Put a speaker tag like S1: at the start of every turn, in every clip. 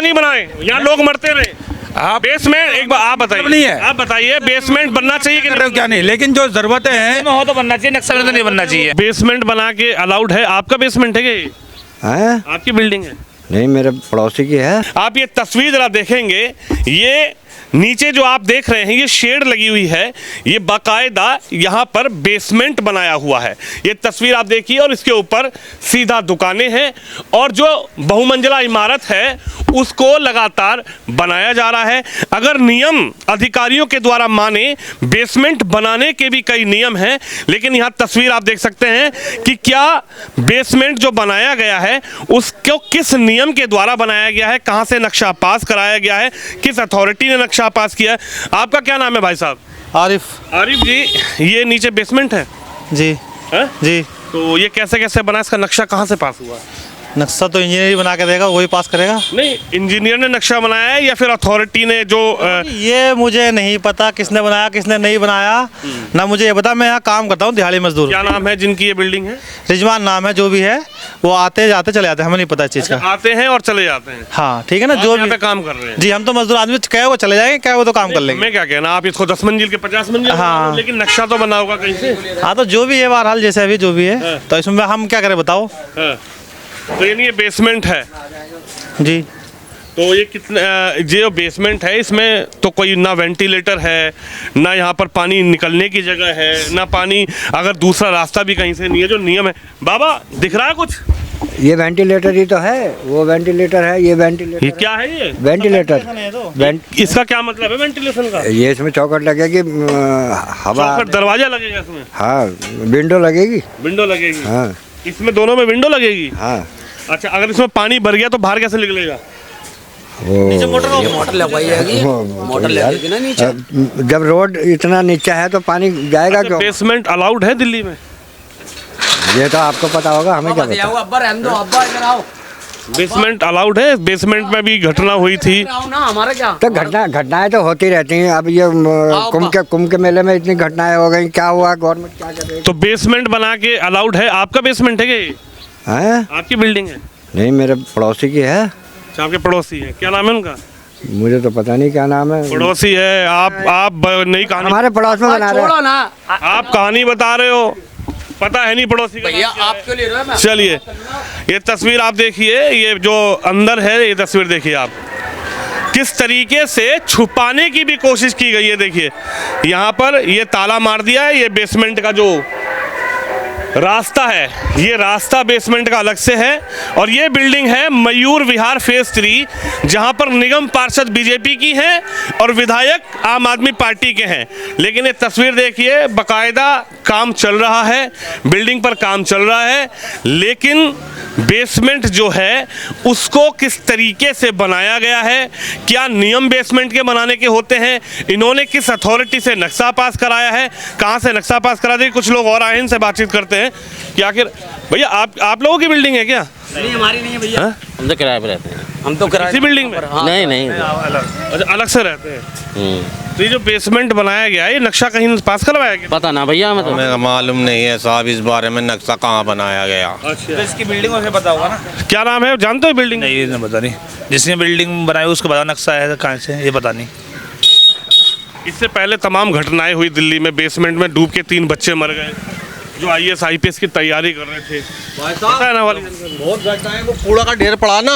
S1: नहीं बनाए, यहाँ लोग मरते रहे।
S2: आप
S1: बेसमेंट एक बार आप बताइए,
S2: नहीं है।
S1: आप बताइए बेसमेंट बनना चाहिए कि
S2: कर रहे हो क्या नहीं, लेकिन जो जरूरतें हैं
S3: हो तो बनना चाहिए, नक्शा में तो नहीं बनना चाहिए।
S1: बेसमेंट बना के अलाउड है? आपका बेसमेंट है क्या ये?
S4: हैं?
S1: आपकी बिल्डिंग है?
S4: नहीं, मेरे पड़ोसी की है।
S1: आप ये तस्वीर जरा देखेंगे, ये नीचे जो आप देख रहे हैं ये शेड लगी हुई है, ये बाकायदा यहाँ पर बेसमेंट बनाया हुआ है। ये तस्वीर आप देखिए और इसके ऊपर सीधा दुकानें हैं और जो बहुमंजिला इमारत है उसको लगातार बनाया जा रहा है। अगर नियम अधिकारियों के द्वारा माने, बेसमेंट बनाने के भी कई नियम हैं, लेकिन यहाँ तस्वीर आप देख सकते हैं कि क्या बेसमेंट जो बनाया गया है उसको किस नियम के द्वारा बनाया गया है, कहाँ से नक्शा पास कराया गया है, किस अथॉरिटी ने नक्शा पास किया है। आपका क्या नाम है भाई साहब?
S5: आरिफ।
S1: आरिफ जी, ये नीचे बेसमेंट है?
S5: जी
S1: है?
S5: जी।
S1: तो ये कैसे कैसे बना, इसका नक्शा कहाँ से पास हुआ?
S5: नक्शा तो इंजीनियर बना के देगा, वही पास करेगा।
S1: नहीं, इंजीनियर ने नक्शा बनाया है या फिर अथॉरिटी ने जो
S5: ये मुझे नहीं पता किसने बनाया किसने नहीं बनाया, ना मुझे ये पता। मैं यहाँ काम करता हूँ, दिहाड़ी मजदूर।
S1: क्या नाम है जिनकी ये बिल्डिंग है?
S5: रिजवान नाम है, जो भी है वो आते जाते चले जाते हैं, हमें नहीं पता इस चीज़ का।
S1: आते हैं और चले जाते हैं?
S5: हाँ ठीक है ना,
S1: आप
S5: जो
S1: यहाँ
S5: भी
S1: पे काम कर रहे हैं?
S5: जी, हम तो मजदूर आदमी, कहे वो चले जाएंगे, कहे वो तो काम कर लेंगे।
S1: मैं क्या कहना, आप इसको 10 मंजिल के 50 मंजिल
S5: हाँ।
S1: लेकिन नक्शा तो बना होगा कहीं से।
S5: हाँ तो जो भी है बहरहाल, जैसे अभी जो भी है, तो इसमें हम क्या करें बताओ।
S1: हाँ। तो यानी ये बेसमेंट है?
S5: जी।
S1: तो ये कितना, ये जो बेसमेंट है इसमें तो कोई ना वेंटिलेटर है, ना यहाँ पर पानी निकलने की जगह है, ना पानी, अगर दूसरा रास्ता भी कहीं से नहीं है जो नियम है। बाबा दिख रहा है कुछ?
S4: ये वेंटिलेटर ही तो है, वो वेंटिलेटर है, ये वेंटिलेटर।
S1: ये क्या है ये?
S4: वेंटिलेटर।
S1: इसका क्या मतलब है वेंटिलेशन का?
S4: ये इसमें चौखट लगेगी, हवा।
S1: चौखट, दरवाजा लगेगा इसमें?
S4: हाँ, विंडो लगेगी।
S1: विंडो लगेगी?
S4: हाँ
S1: इसमें दोनों में विंडो लगेगी?
S4: हाँ।
S1: अच्छा, अगर इसमें पानी भर गया तो बाहर कैसे निकलेगा?
S4: वो
S6: मोटर लगवाई जाएगी, मोटर लगेगी ना नीचे।
S4: जब रोड इतना नीचा है तो पानी जाएगा
S1: अच्छा,
S4: क्यों?
S1: बेसमेंट अलाउड है दिल्ली में?
S4: ये तो आपको पता होगा, हमें क्या पता।
S6: अब्बा रहने दो, अब्बा इधर आओ।
S1: बेसमेंट अलाउड है? बेसमेंट में भी घटना हुई थी।
S6: आओ ना, हमारे क्या।
S4: तो घटनाएं तो होती रहती हैं। अब ये कुंभ के मेले में इतनी घटनाएं हो गई, क्या हुआ, गवर्नमेंट क्या कर रही है?
S1: तो बेसमेंट बना के अलाउड है? आपका बेसमेंट है क्या ये?
S4: हैं?
S1: आपकी बिल्डिंग है?
S4: नहीं, मेरे पड़ोसी की है।
S1: अच्छा, आपके पड़ोसी है, क्या नाम है उनका?
S4: मुझे तो पता नहीं क्या नाम है।
S1: पड़ोसी है आप नई कहानी,
S4: हमारे पड़ोस में बना रहे
S6: छोड़ो
S4: हैं।
S6: ना।
S1: आप कहानी बता रहे हो, पता है नहीं पड़ोसी का
S6: भैया
S1: नाम क्या है?
S6: आप क्यों ले रहे हो? मैं
S1: चलिए, ये तस्वीर आप देखिए, ये जो अंदर है ये तस्वीर देखिए आप, किस तरीके से छुपाने की भी कोशिश की गई है। देखिए यहाँ पर ये ताला मार दिया है, ये बेसमेंट का जो रास्ता है, ये रास्ता बेसमेंट का अलग से है। और ये बिल्डिंग है मयूर विहार फेज 3, जहां पर निगम पार्षद बीजेपी की हैं और विधायक आम आदमी पार्टी के हैं। लेकिन ये तस्वीर देखिए, बाकायदा काम चल रहा है, बिल्डिंग पर काम चल रहा है, लेकिन बेसमेंट जो है उसको किस तरीके से बनाया गया है, क्या नियम बेसमेंट के बनाने के होते हैं, इन्होंने किस अथॉरिटी से नक्शा पास कराया है, कहाँ से नक्शा पास करा दिया। कुछ लोग और आए, इनसे बातचीत करते हैं कि आखिर भैया आप लोगों की बिल्डिंग है क्या?
S6: नहीं, हमारी नहीं है भैया।
S7: हम तो किराए पे रहते हैं।
S6: हम तो
S1: इसी बिल्डिंग में?
S7: नहीं नहीं।
S1: अच्छा, अलग से रहते हैं। तो ये जो बेसमेंट बनाया गया है, ये नक्शा कहीं पास करवाया गया?
S7: पता ना भैया, हमें तो
S8: हमें मालूम नहीं है साहब इस बारे में, नक्शा कहाँ बनाया गया।
S1: अच्छा,
S3: तो इसकी बिल्डिंग उसे पता होगा ना।
S1: क्या नाम है, जानते हो बिल्डिंग?
S3: नहीं, ये पता नहीं, जिसने बिल्डिंग बनाई उसको पता नक्शा है कहाँ से, ये पता नहीं।
S1: इससे पहले तमाम घटनाएं हुई दिल्ली में, बेसमेंट में डूब के 3 बच्चे मर गए जो IAS IPS की तैयारी कर रहे थे। पता है ना वाली?
S8: बहुत घटनाएं, वो कूड़ा का ढेर पड़ा ना,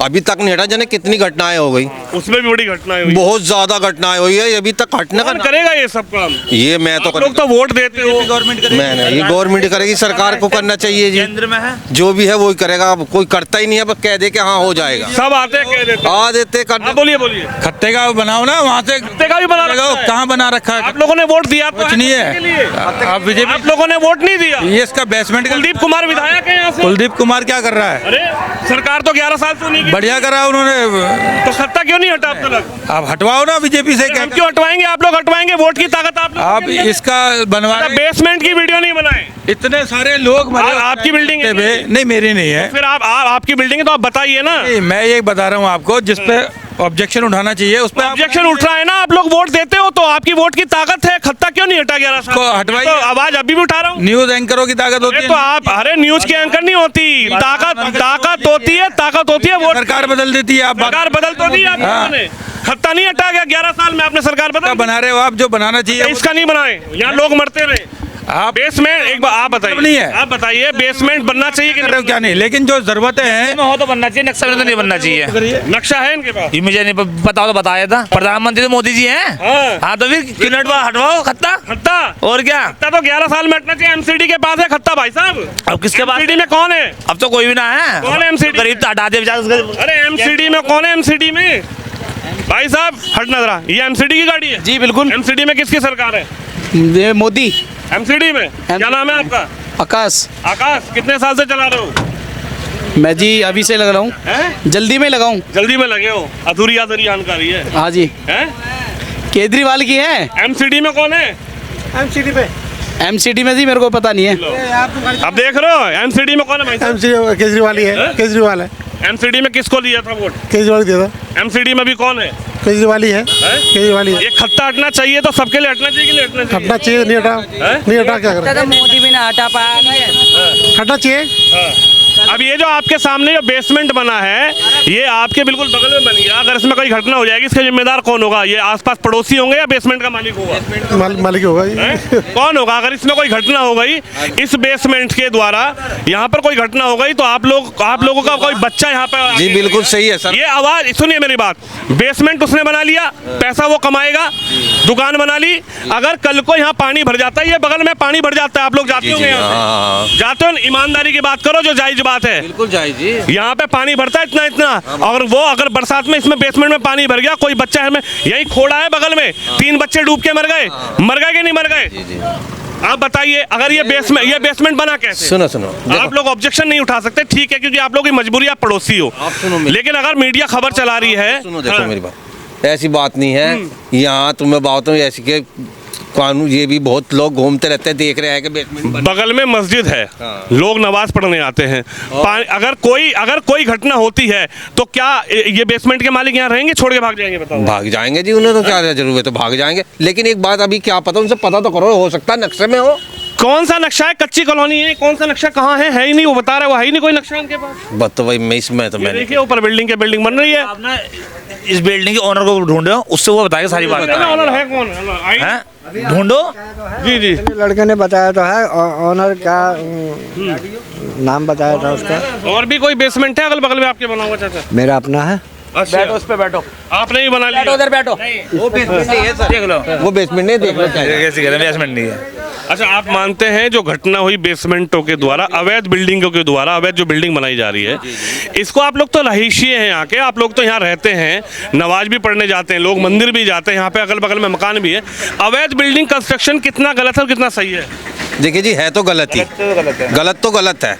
S8: अभी तक नहीं हटा, जाने कितनी घटनाएं हो गई।
S1: उसमें भी बड़ी घटनाएं हुई।
S8: बहुत ज्यादा घटनाएं हुई है, अभी तक हटने का
S1: कौन करेगा ये सब काम?
S8: ये मैं तो
S1: आप लोग तो वोट देते हो।
S3: गवर्नमेंट
S8: मैं नहीं, ये गवर्नमेंट करेगी, सरकार को करना चाहिए जी।
S3: केंद्र में है,
S8: जो भी है वही करेगा, अब कोई करता ही नहीं है, बस कह दे कि हाँ हो जाएगा।
S1: सब आते कह देते।
S8: आ देते कर
S1: हाँ, बोलिए बोलिए।
S2: खट्टे का बनाओ ना, वहाँ से
S1: खट्टे का भी बना रखा है।
S2: कहाँ बना रखा है?
S1: आप लोगों ने वोट दिया तो
S2: कुछ नहीं है।
S1: इसके लिए?
S2: आप बीजेपी,
S1: आप लोगों ने वोट नहीं दिया।
S2: ये इसका बेसमेंट का।
S1: कुलदीप कुमार विधायक है यहाँ से।
S2: कुलदीप कुमार क्या कर रहा है?
S1: अरे सरकार तो 11 साल से नहीं की।
S2: बढ़िया करा उन्होंने।
S1: तो सत्ता क्यों नहीं हटा अब तक?
S2: आप हटवाओ ना बीजेपी से।
S1: हम क्यों हटवाएंगे? आप लोग हटवाएंगे, वोट की ताकत आप लोगों
S2: आप
S1: की है।
S2: इसका बनवा,
S1: बेसमेंट की वीडियो नहीं बनाए।
S2: इतने सारे लोग मरे।
S1: आपकी बिल्डिंग है?
S2: नहीं, मेरी नहीं है।
S1: फिर आपकी बिल्डिंग है तो आप बताइए ना।
S2: नहीं, मैं ये बता रहा हूँ आपको, जिसपे ऑब्जेक्शन उठाना चाहिए उस पर।
S1: ऑब्जेक्शन उठ रहा है ना, आप लोग वोट देते हो तो आपकी वोट की ताकत है, खत्ता क्यों नहीं हटा 11 साल?
S2: को हटवाइए।
S1: तो आवाज अभी भी उठा रहा हूँ।
S2: न्यूज एंकरों की ताकत होती
S1: अरे
S2: है।
S1: तो आप, अरे न्यूज के एंकर नहीं होती, ताकत होती है वोट।
S2: सरकार बदल देती है, आप
S1: सरकार बदल तो दी आप लोगों ने, खत्ता नहीं हटा गया 11 साल में, आपने सरकार बदल दी।
S2: बना रहे हो आप, जो बनाना चाहिए
S1: इसका नहीं बनाए, यहाँ लोग मरते रहे।
S2: आप
S1: बेसमेंट एक बार आप
S2: नहीं
S1: बताइए,
S2: है।
S1: आप बताइए बेसमेंट बनना चाहिए कि
S2: कर रहे हो
S1: नहीं?
S2: क्या नहीं, लेकिन जो जरूरतें हैं
S3: हो तो बनना चाहिए, नक्शा में तो नहीं बनना चाहिए।
S1: नक्शा है इनके पास?
S3: ये मुझे नहीं पता, तो बताया था प्रधानमंत्री तो मोदी जी हैं।
S1: हाँ।
S3: हाँ तो फिर क्यों नहीं हटवाओ खत्ता?
S1: खत्ता
S3: और क्या?
S1: खत्ता तो 11 साल में हटना चाहिए। एमसीडी के पास है खत्ता भाई साहब।
S3: अब किसके पास?
S1: एमसीडी में कौन है?
S3: अब तो कोई भी ना है।
S1: कौन है MCD?
S3: गरीब तो हटा दे बेचारा।
S1: अरे एमसीडी में कौन है? एमसीडी में भाई साहब हटना जरा, ये एमसीडी की गाड़ी है?
S6: जी बिल्कुल,
S1: एमसीडी में किसकी सरकार है?
S6: ये मोदी।
S1: एमसीडी में क्या नाम है आपका?
S6: आकाश।
S1: आकाश, कितने साल से चला रहे हो?
S6: मैं जी अभी से लग रहा हूँ,
S1: हैं?
S6: जल्दी में लगाऊँ।
S1: जल्दी में लगे हो, अधूरी जानकारी है।
S6: हाँ जी,
S1: हैं?
S6: केजरीवाल की है।
S1: एमसीडी में कौन है?
S6: एमसीडी में जी मेरे को पता नहीं है।
S1: अब देख रहे हो एमसीडी में कौन है भाई साहब?
S9: केजरीवाल ही है, केजरीवाल है,
S1: एमसीडी में किसको लिया था वोट?
S9: केजरीवाल दिया था,
S1: एमसीडी में भी कौन है?
S9: केजरीवाल ही है, केजरीवाल ही है।
S1: ये खत्ता हटना चाहिए तो सबके लिए हटना चाहिए कि नहीं हटना चाहिए?
S9: हटना चाहिए, नहीं हटा, नहीं हटा क्या करें,
S6: मोदी भी ना हटा पाया।
S9: हटना चाहिए।
S1: अब ये जो आपके सामने जो बेसमेंट बना है, ये आपके बिल्कुल बगल में बन गया। अगर इसमें कोई घटना हो जाएगी, इसका जिम्मेदार कौन होगा? ये आसपास पड़ोसी होंगे या बेसमेंट का मालिक होगा?
S9: मालिक होगा ये।
S1: हैं? कौन होगा? अगर इसमें कोई घटना हो गई इस बेसमेंट के द्वारा, यहाँ पर कोई घटना हो गई तो आप लोगों का कोई बच्चा यहाँ पर
S8: जी बिल्कुल सही है सर।
S1: ये आवाज सुनिए मेरी बात, बेसमेंट उसने बना लिया, पैसा वो कमाएगा, दुकान बना ली। अगर कल को यहाँ पानी भर जाता है, ये बगल में पानी भर जाता है, आप लोग जाते होंगे यहाँ
S8: हाँ,
S1: पे? जाते हो? ईमानदारी की बात करो, जो जायज बात है।
S8: बिल्कुल जाए जी।
S1: यहाँ पे पानी भरता है इतना और वो अगर बरसात में इसमें बेसमेंट में पानी भर गया, कोई बच्चा है में यही खोड़ा है बगल में, 3 बच्चे डूब के मर गए कि नहीं मर गए? आप बताइए, अगर ये बेसमेंट बना कैसे?
S8: सुनो
S1: आप लोग ऑब्जेक्शन नहीं उठा सकते, ठीक है, क्योंकि आप लोग की मजबूरी, आप पड़ोसी हो।
S8: आप सुनो मेरी-
S1: लेकिन अगर मीडिया खबर चला रही है,
S8: सुनो, देखो मेरी बात, ऐसी बात नहीं है। यहाँ तुम्हें बात ऐसी के कानून, ये भी बहुत लोग घूमते रहते हैं, देख रहे हैं कि बेसमेंट
S1: बगल में मस्जिद है, लोग नमाज पढ़ने आते हैं। अगर कोई घटना होती है तो क्या ये बेसमेंट के मालिक यहाँ रहेंगे, छोड़ के भाग जाएंगे? बताओ।
S8: भाग जाएंगे जी, उन्हें तो क्या जरूरत है, तो भाग जाएंगे। लेकिन एक बात अभी क्या पता, उनसे पता तो करो, हो सकता है नक्शे में हो।
S1: कौन सा नक्शा है? कच्ची कॉलोनी है, कौन सा नक्शा कहाँ है ही नहीं, वो बता रहा है, वो है ही नहीं कोई नक्शा उनके पास।
S8: बस तो भाई मैं इसमें तो
S1: ये
S8: मैंने
S1: देखिए ऊपर बिल्डिंग बन रही है।
S3: आप ना इस बिल्डिंग के ओनर को ढूंढो, उससे वो बताएगा सारी बात।
S1: ऑनर है कौन?
S3: हैं? ढूंढो।
S1: जी
S4: लड़के ने बताया तो है, ऑनर का नाम बताया था उसका।
S1: और भी कोई बेसमेंट है अगल बगल में आपके बना हुआ? चाचा
S4: मेरा अपना है।
S1: बैठो, उस पे बैठो। आपने ही बना लिया?
S6: बैठो उधर बैठो।
S8: वो बेसमेंट नहीं है सर,
S3: देख लो,
S8: वो बेसमेंट नहीं, देख लो क्या है।
S3: कैसे कह रहे हैं, बेसमेंट नहीं है।
S1: अच्छा, आप मानते हैं जो घटना हुई बेसमेंटों के द्वारा, अवैध बिल्डिंगों के द्वारा, अवैध जो बिल्डिंग बनाई जा रही है, इसको आप लोग तो रहीशी हैं यहाँ के, आप लोग तो यहाँ रहते हैं, नमाज भी पढ़ने जाते हैं, लोग मंदिर भी जाते हैं, यहाँ पे अगल बगल में मकान भी है। अवैध बिल्डिंग कंस्ट्रक्शन कितना गलत है और कितना सही है?
S8: देखिए जी, है तो गलत ही, गलत तो गलत है,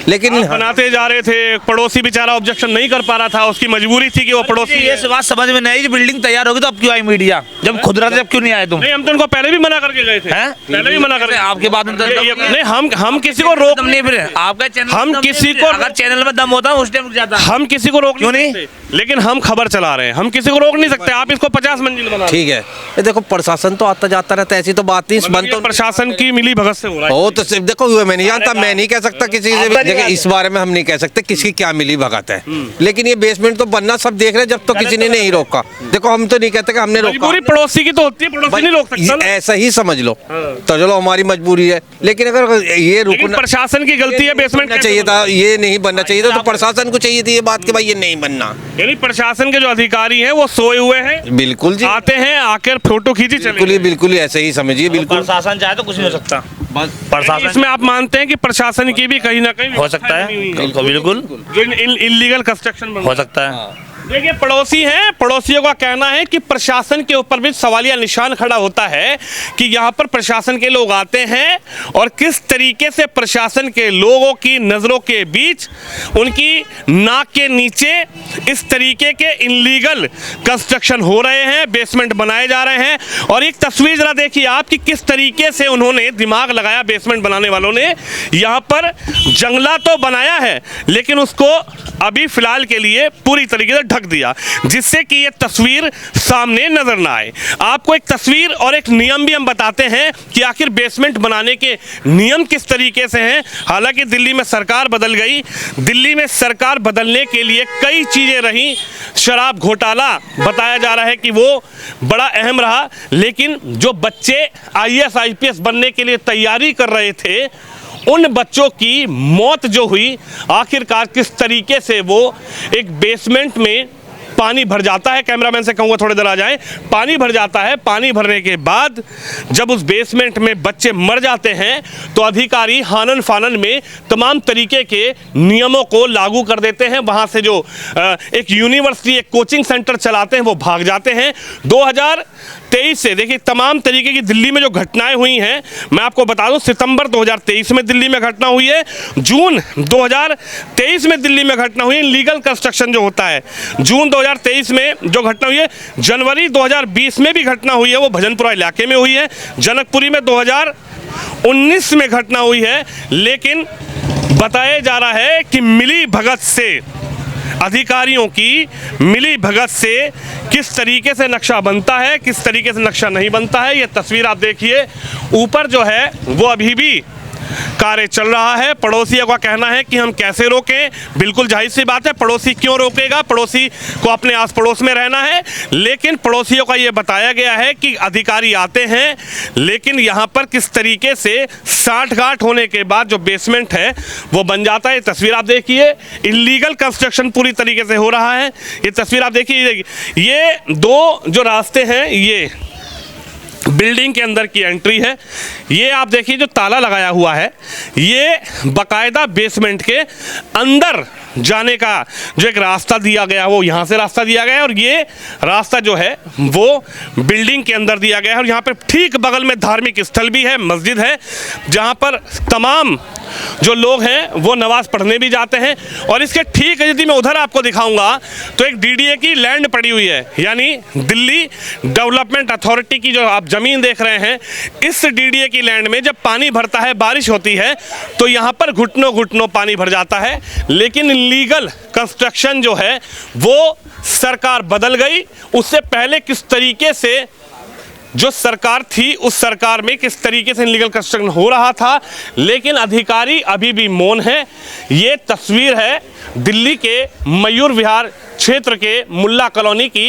S8: लेकिन
S1: आप बनाते जा रहे थे, पड़ोसी बेचारा ऑब्जेक्शन नहीं कर पा रहा था, उसकी मजबूरी थी कि वो पड़ोसी
S3: ये बात समझ में नहीं आई, बिल्डिंग तैयार होगी तो अब क्यों आई मीडिया? जब खुद रहा था जब क्यों नहीं आए तुम?
S1: नहीं, हम तो उनको पहले भी मना करके गए थे।
S3: हैं?
S1: पहले भी मना करके
S3: आपके बाद में तो
S1: नहीं, हम किसी को रोक
S3: नहीं, फिर आपका चैनल
S1: हम किसी को-
S3: अगर चैनल में दम होता है उस टाइम रुक जाता।
S1: हम किसी को रोक
S3: क्यों नहीं?
S1: सकते, लेकिन हम खबर चला रहे हैं, हम किसी को रोक नहीं सकते। आप इसको 50 मंजिल बना
S8: ठीक है, ये देखो प्रशासन तो आता जाता रहता है, ऐसी तो बात नहीं, इस बंद तो
S1: प्रशासन की मिली भगत से हो रहा है।
S8: हो तो सिर्फ देखो, मैं नहीं जानता, मैं नहीं कह सकता किसी से भी। देखिए इस बारे में हम नहीं कह सकते किसकी क्या मिली भगत है, लेकिन ये बेसमेंट तो बनना सब देख रहे हैं, जब तो किसी ने नहीं रोका। देखो हम तो नहीं कहते कि हमने रोका,
S1: मजबूरी पड़ोसी की तो होती है, पड़ोसी नहीं रोक सकता ना।
S8: ऐसा ही समझ लो तो चलो हमारी मजबूरी है, लेकिन अगर ये
S1: लेकिन
S8: रुकना
S1: प्रशासन की गलती है, बेसमेंट
S8: बनना चाहिए था, ये नहीं बनना चाहिए था, तो प्रशासन को चाहिए थी ये बात कि भाई ये नहीं बनना।
S1: यानी प्रशासन के जो अधिकारी हैं वो सोए हुए हैं,
S8: बिल्कुल जी,
S1: आते हैं, आकर फोटो खींची चले।
S8: बिल्कुल ही ऐसे ही समझिए, बिल्कुल।
S3: प्रशासन चाहे तो कुछ नहीं हो सकता। प्रशासन
S1: इसमें आप मानते हैं कि प्रशासन की भी कहीं ना कहीं
S3: हो सकता है, बिल्कुल
S1: जो इलीगल कंस्ट्रक्शन
S3: हो सकता है।
S1: देखिए पड़ोसी हैं, पड़ोसियों का कहना है कि प्रशासन के ऊपर भी सवालिया निशान खड़ा होता है कि यहाँ पर प्रशासन के लोग आते हैं और किस तरीके से प्रशासन के लोगों की नज़रों के बीच, उनकी नाक के नीचे इस तरीके के इलीगल कंस्ट्रक्शन हो रहे हैं, बेसमेंट बनाए जा रहे हैं। और एक तस्वीर जरा देखिए आप कि किस तरीके से उन्होंने दिमाग लगाया, बेसमेंट बनाने वालों ने। यहाँ पर जंगला तो बनाया है, लेकिन उसको अभी फिलहाल के लिए पूरी तरीके से ढक दिया, जिससे कि ये तस्वीर सामने नजर ना आए। आपको एक तस्वीर और एक नियम भी हम बताते हैं कि आखिर बेसमेंट बनाने के नियम किस तरीके से हैं। हालांकि दिल्ली में सरकार बदल गई, दिल्ली में सरकार बदलने के लिए कई चीज़ें रहीं। शराब घोटाला बताया जा रहा है कि वो बड़ा अहम रहा, लेकिन जो बच्चे IAS IPS बनने के लिए तैयारी कर रहे थे, उन बच्चों की मौत जो हुई, आखिरकार किस तरीके से वो एक बेसमेंट में पानी भर जाता है। कैमरामैन से कहूँगा थोड़ी देर आ जाए। पानी भर जाता है, पानी भरने के बाद जब उस बेसमेंट में बच्चे मर जाते हैं तो अधिकारी हानन फानन में तमाम तरीके के नियमों को लागू कर देते हैं। वहाँ से जो एक यूनिवर्सिटी, एक कोचिंग सेंटर चलाते हैं, वो भाग जाते हैं। 2023 से देखिए तमाम तरीके की दिल्ली में जो घटनाएं हुई हैं, मैं आपको बता दूं, सितंबर 2023 में दिल्ली में घटना हुई है, जून 2023 में दिल्ली में घटना हुई है। लीगल कंस्ट्रक्शन जो होता है, जून 2023 में जो घटना हुई है, जनवरी 2020 में भी घटना हुई है, वो भजनपुरा इलाके में हुई है। जनकपुरी में 2019 में घटना हुई है। लेकिन बताया जा रहा है कि मिली भगत से, अधिकारियों की मिली भगत से किस तरीके से नक्शा बनता है, किस तरीके से नक्शा नहीं बनता है। ये तस्वीर आप देखिए, ऊपर जो है वो अभी भी कार्य चल रहा है। पड़ोसियों का कहना है कि हम कैसे रोकें। बिल्कुल जाहिर सी बात है, पड़ोसी क्यों रोकेगा, पड़ोसी को अपने आस पड़ोस में रहना है। लेकिन पड़ोसियों का ये बताया गया है कि अधिकारी आते हैं, लेकिन यहाँ पर किस तरीके से साठगांठ होने के बाद जो बेसमेंट है वो बन जाता है। ये तस्वीर आप देखिए, इलीगल कंस्ट्रक्शन पूरी तरीके से हो रहा है। ये तस्वीर आप देखिए, ये दो जो रास्ते हैं, ये बिल्डिंग के अंदर की एंट्री है। ये आप देखिए जो ताला लगाया हुआ है, ये बाकायदा बेसमेंट के अंदर जाने का जो एक रास्ता दिया गया, वो यहाँ से रास्ता दिया गया है, और ये रास्ता जो है वो बिल्डिंग के अंदर दिया गया है। और यहाँ पर ठीक बगल में धार्मिक स्थल भी है, मस्जिद है, जहाँ पर तमाम जो लोग हैं वो नमाज पढ़ने भी जाते हैं। और इसके ठीक यदि मैं उधर आपको दिखाऊंगा तो एक DDA की लैंड पड़ी हुई है, यानी दिल्ली डेवलपमेंट अथॉरिटी की जो आप ज़मीन देख रहे हैं, इस DDA की लैंड में जब पानी भरता है, बारिश होती है, तो यहाँ पर घुटनों घुटनों पानी भर जाता है। लेकिन लीगल कंस्ट्रक्शन जो है वो सरकार बदल गई। उससे पहले किस तरीके से जो सरकार थी, उस सरकार में किस तरीके से इलीगल कंस्ट्रक्शन हो रहा था, लेकिन अधिकारी अभी भी मौन है। ये तस्वीर है दिल्ली के मयूर विहार क्षेत्र के मुल्ला कॉलोनी की।